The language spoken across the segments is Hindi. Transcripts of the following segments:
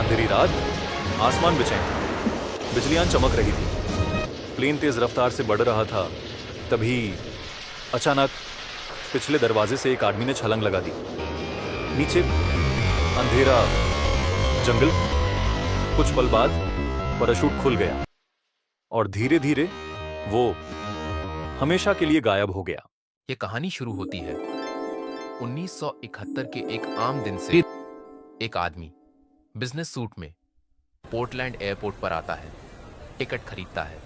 अंधेरी रात, आसमान बेचैन था, बिजलियां चमक रही थी, प्लेन तेज रफ्तार से बढ़ रहा था। तभी अचानक पिछले दरवाजे से एक आदमी ने छलांग लगा दी। नीचे अंधेरा, जंगल। कुछ पल बाद पैराशूट खुल गया और धीरे धीरे वो हमेशा के लिए गायब हो गया। ये कहानी शुरू होती है 1971 के एक आम दिन से। एक आदमी बिजनेस सूट में पोर्टलैंड एयरपोर्ट पर आता है, टिकट खरीदता है,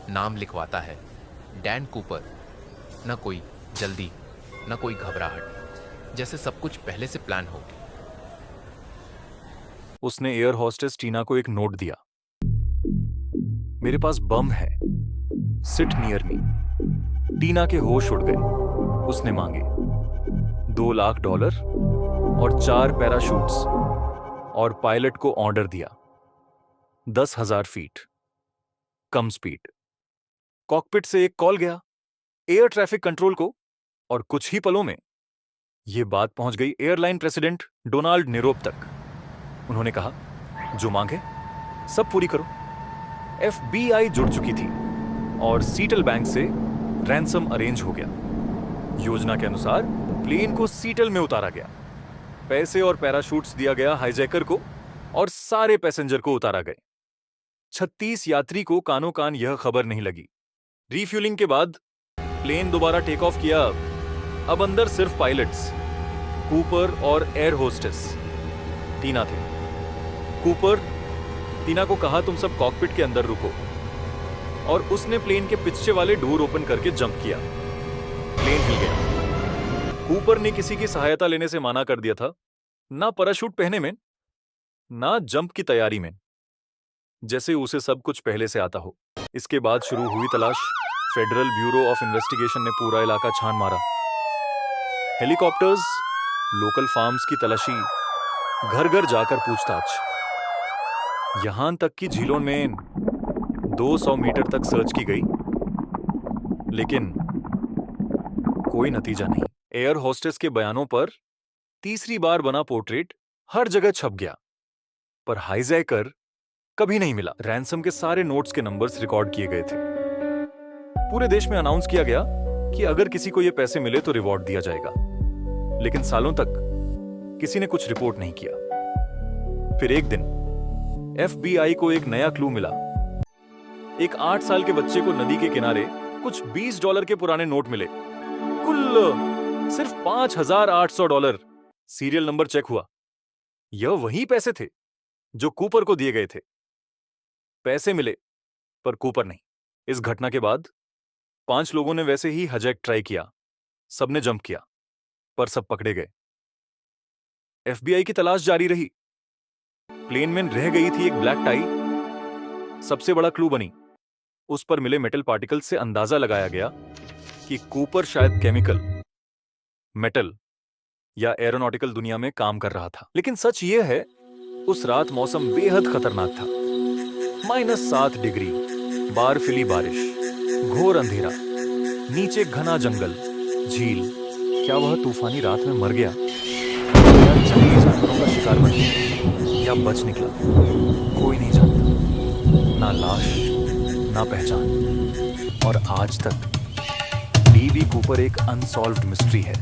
नाम लिखवाता है, डैन कूपर। न कोई जल्दी, न कोई घबराहट, जैसे सब कुछ पहले से प्लान हो। उसने एयर होस्टेस टीना को एक नोट दिया। मेरे पास बम है, सिट नियर मी। टीना के होश उड़ गए। उसने मांगे $2 लाख और 4 पैराशूट्स और पायलट को ऑर्डर दिया 10,000 फीट, कम स्पीड। कॉकपिट से एक कॉल गया एयर ट्रैफिक कंट्रोल को और कुछ ही पलों में यह बात पहुंच गई एयरलाइन प्रेसिडेंट डोनाल्ड नेरोब तक। उन्होंने कहा, जो मांगे सब पूरी करो। FBI जुड़ चुकी थी और सीटल बैंक से रैंसम अरेंज हो गया। योजना के अनुसार प्लेन को सीटल में उतारा गया, पैसे और पैराशूट्स दिया गया हाईजैकर को और सारे पैसेंजर को उतारा गए। 36 यात्री को कानो कान यह खबर नहीं लगी। रिफ्यूलिंग के बाद प्लेन दोबारा टेक ऑफ किया। अब अंदर सिर्फ पायलट्स, कूपर और एयर होस्टेस टीना थे। कूपर टीना को कहा, तुम सब कॉकपिट के अंदर रुको, और उसने प्लेन के पिछले वाले डोर ओपन करके जंप किया। प्लेन हिल गया। कूपर ने किसी की सहायता लेने से माना कर दिया था, ना पैराशूट पहने में, ना जंप की तैयारी में, जैसे उसे सब कुछ पहले से आता हो। इसके बाद शुरू हुई तलाश। फेडरल ब्यूरो ऑफ इन्वेस्टिगेशन ने पूरा इलाका छान मारा। हेलीकॉप्टर्स, लोकल फार्म्स की तलाशी, घर घर जाकर पूछताछ। यहां तक कि झीलों में 200 मीटर तक सर्च की गई, लेकिन कोई नतीजा नहीं। एयर होस्टेस के बयानों पर तीसरी बार बना पोर्ट्रेट हर जगह छप गया, पर हाईजैकर कभी नहीं मिला। रैंसम के सारे नोट्स के नंबर्स रिकॉर्ड किए गए थे। पूरे देश में अनाउंस किया गया कि अगर किसी को ये पैसे मिले तो रिवॉर्ड दिया जाएगा, लेकिन सालों तक किसी ने कुछ रिपोर्ट नहीं किया। फिर एक दिन FBI को एक नया क्लू मिला। एक 8 साल के बच्चे को नदी के किनारे कुछ $20 के पुराने नोट मिले। कुल सिर्फ $5,800। सीरियल नंबर चेक हुआ। यह वही पैसे थे जो कूपर को दिए गए थे। पैसे मिले पर कूपर नहीं। इस घटना के बाद 5 लोगों ने वैसे ही हाईजैक ट्राई किया। सबने जंप किया, पर सब पकड़े गए। FBI की तलाश जारी रही। प्लेन में रह गई थी एक ब्लैक टाई, सबसे बड़ा क्लू बनी। उस पर मिले मेटल पार्टिकल से अंदाजा लगाया गया कि कूपर शायद केमिकल, मेटल या एरोनॉटिकल दुनिया में काम कर रहा था। लेकिन सच यह है, उस रात मौसम बेहद खतरनाक था। -7 डिग्री, बर्फीली बारिश, घोर अंधेरा, नीचे घना जंगल, झील। क्या वह तूफानी रात में मर गया, या जंगली जानवरों का शिकार बन गया, या बच निकला? कोई नहीं जानता। ना लाश, ना पहचान। और आज तक DB कूपर एक अनसॉल्व्ड मिस्ट्री है।